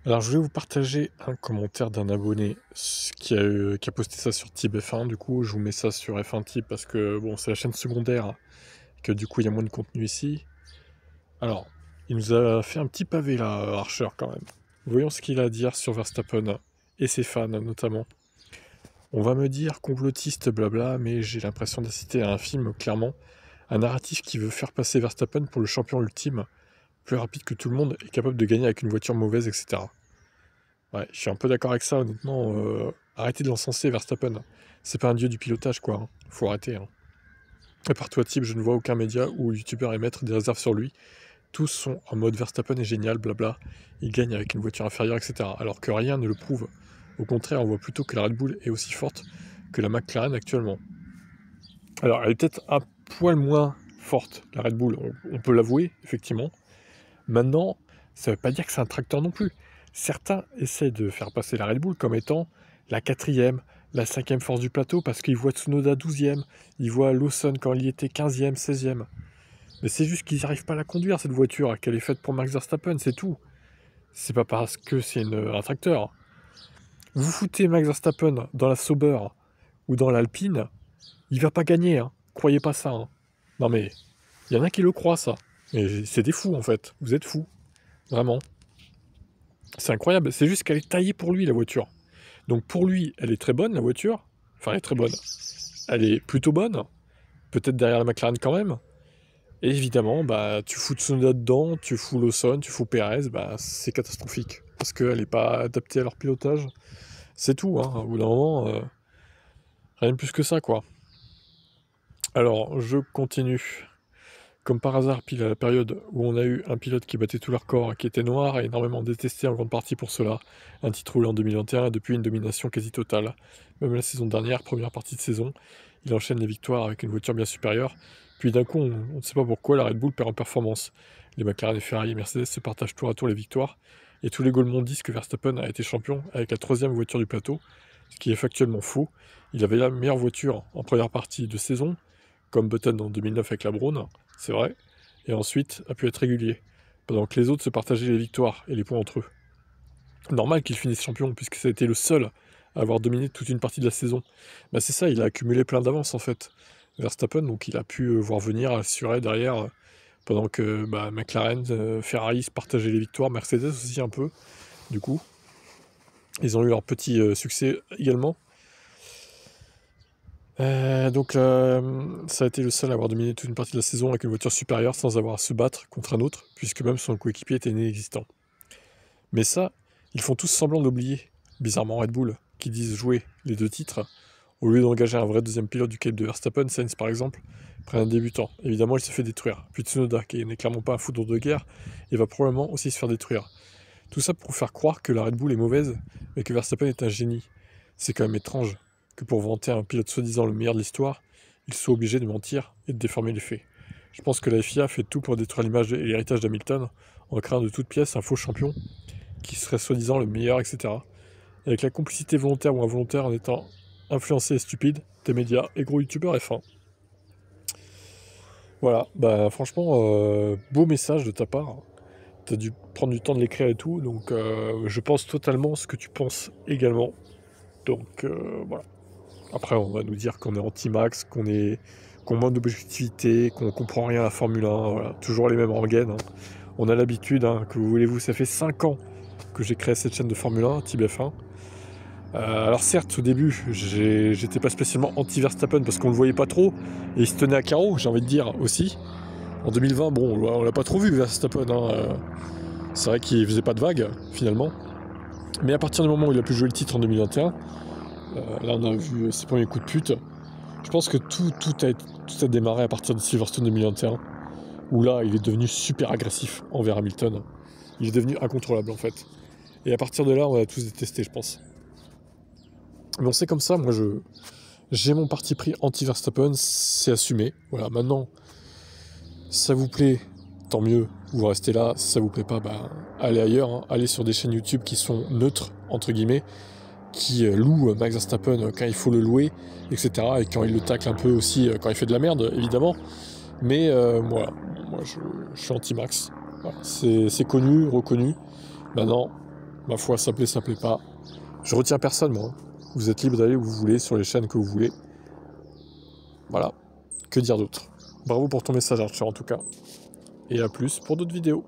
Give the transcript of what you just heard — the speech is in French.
Alors, je voulais vous partager un commentaire d'un abonné qui a posté ça sur TibF1. Du coup, je vous mets ça sur F1 Tib parce que bon, c'est la chaîne secondaire et que du coup, il y a moins de contenu ici. Alors, il nous a fait un petit pavé là, Archer quand même. Voyons ce qu'il a à dire sur Verstappen et ses fans notamment. On va me dire complotiste, blabla, mais j'ai l'impression d'assister à un film, clairement. Un narratif qui veut faire passer Verstappen pour le champion ultime, plus rapide que tout le monde et capable de gagner avec une voiture mauvaise, etc. Ouais, je suis un peu d'accord avec ça, honnêtement. Arrêtez de l'encenser, Verstappen. C'est pas un dieu du pilotage, quoi, hein. Faut arrêter, hein. À part toi, type, je ne vois aucun média ou youtubeur émettre des réserves sur lui. Tous sont en mode Verstappen est génial, blabla. Il gagne avec une voiture inférieure, etc. Alors que rien ne le prouve. Au contraire, on voit plutôt que la Red Bull est aussi forte que la McLaren actuellement. Alors, elle est peut-être un poil moins forte, la Red Bull, on peut l'avouer, effectivement. Maintenant, ça ne veut pas dire que c'est un tracteur non plus. Certains essaient de faire passer la Red Bull comme étant la quatrième, la cinquième force du plateau parce qu'ils voient Tsunoda 12e, ils voient Lawson quand il y était 15e, 16e. Mais c'est juste qu'ils n'arrivent pas à la conduire, cette voiture, qu'elle est faite pour Max Verstappen, c'est tout. C'est pas parce que c'est un tracteur. Vous foutez Max Verstappen dans la Sauber ou dans l'Alpine, il va pas gagner, hein. Croyez pas ça, hein. Non mais, il y en a qui le croient, ça. Et c'est des fous, en fait. Vous êtes fous. Vraiment. C'est incroyable. C'est juste qu'elle est taillée pour lui, la voiture. Donc pour lui, elle est très bonne, la voiture. Enfin, elle est très bonne. Elle est plutôt bonne. Peut-être derrière la McLaren quand même. Et évidemment, bah, tu fous Tsunoda dedans, tu fous Lawson, tu fous Perez, bah, c'est catastrophique. Parce qu'elle n'est pas adaptée à leur pilotage. C'est tout, hein. Au bout d'un moment, rien de plus que ça, quoi. Alors, je continue. Comme par hasard, pile à la période où on a eu un pilote qui battait tous leurs records, qui était noir et énormément détesté en grande partie pour cela, un titre roulé en 2021 et depuis une domination quasi totale. Même la saison dernière, première partie de saison, il enchaîne les victoires avec une voiture bien supérieure, puis d'un coup, on ne sait pas pourquoi, la Red Bull perd en performance. Les McLaren et Ferrari et Mercedes se partagent tour à tour les victoires, et tous les Golemons disent que Verstappen a été champion avec la troisième voiture du plateau, ce qui est factuellement faux. Il avait la meilleure voiture en première partie de saison, comme Button en 2009 avec la Braun, c'est vrai, et ensuite a pu être régulier, pendant que les autres se partageaient les victoires et les points entre eux. Normal qu'il finisse champion, puisque ça a été le seul à avoir dominé toute une partie de la saison. Bah c'est ça, il a accumulé plein d'avance en fait. Verstappen, donc il a pu voir venir, assurer derrière, pendant que bah, McLaren, Ferrari se partageaient les victoires, Mercedes aussi un peu, du coup. Ils ont eu leur petit succès également. Ça a été le seul à avoir dominé toute une partie de la saison avec une voiture supérieure sans avoir à se battre contre un autre, puisque même son coéquipier était inexistant. Mais ça, ils font tous semblant d'oublier, bizarrement Red Bull, qui disent jouer les deux titres, au lieu d'engager un vrai deuxième pilote du calibre de Verstappen, Sainz par exemple, prennent un débutant. Évidemment, il se fait détruire. Puis Tsunoda, qui n'est clairement pas un foudre de guerre, et va probablement aussi se faire détruire. Tout ça pour faire croire que la Red Bull est mauvaise, mais que Verstappen est un génie. C'est quand même étrange que pour vanter un pilote soi-disant le meilleur de l'histoire, il soit obligé de mentir et de déformer les faits. Je pense que la FIA fait tout pour détruire l'image et l'héritage d'Hamilton, en créant de toutes pièces un faux champion, qui serait soi-disant le meilleur, etc. Avec la complicité volontaire ou involontaire en étant influencé et stupide, des médias et gros youtubeurs F1. Voilà, bah franchement, beau message de ta part. T'as dû prendre du temps de l'écrire et tout, donc je pense totalement ce que tu penses également. Donc voilà. Après, on va nous dire qu'on est anti-max, qu'on manque d'objectivité, qu'on comprend rien à la Formule 1, voilà. Toujours les mêmes rengaines, hein. On a l'habitude, hein, que vous voulez-vous, ça fait 5 ans que j'ai créé cette chaîne de Formule 1, TibF1. Alors certes, au début, j'étais pas spécialement anti-Verstappen parce qu'on le voyait pas trop, et il se tenait à carreau, j'ai envie de dire, aussi. En 2020, bon, on l'a pas trop vu, Verstappen, hein. C'est vrai qu'il faisait pas de vagues, finalement. Mais à partir du moment où il a pu jouer le titre en 2021, là on a vu ses premiers coups de pute. Je pense que tout a démarré à partir de Silverstone 2021, où là il est devenu super agressif envers Hamilton. Il est devenu incontrôlable en fait. Et à partir de là, on a tous détesté, je pense. Mais bon, c'est comme ça, moi j'ai mon parti pris anti-Verstappen, c'est assumé. Voilà, maintenant, ça vous plaît, tant mieux, vous restez là. Si ça vous plaît pas, bah, allez ailleurs, hein. Allez sur des chaînes YouTube qui sont neutres, entre guillemets, qui loue Max Verstappen quand il faut le louer, etc. Et quand il le tacle un peu aussi quand il fait de la merde, évidemment. Mais voilà, moi je suis anti-Max. Voilà, c'est connu, reconnu. Maintenant, Ma foi, ça plaît pas. Je retiens personne, moi. Vous êtes libre d'aller où vous voulez, sur les chaînes que vous voulez. Voilà. Que dire d'autre? Bravo pour ton message, Archer, en tout cas. Et à plus pour d'autres vidéos.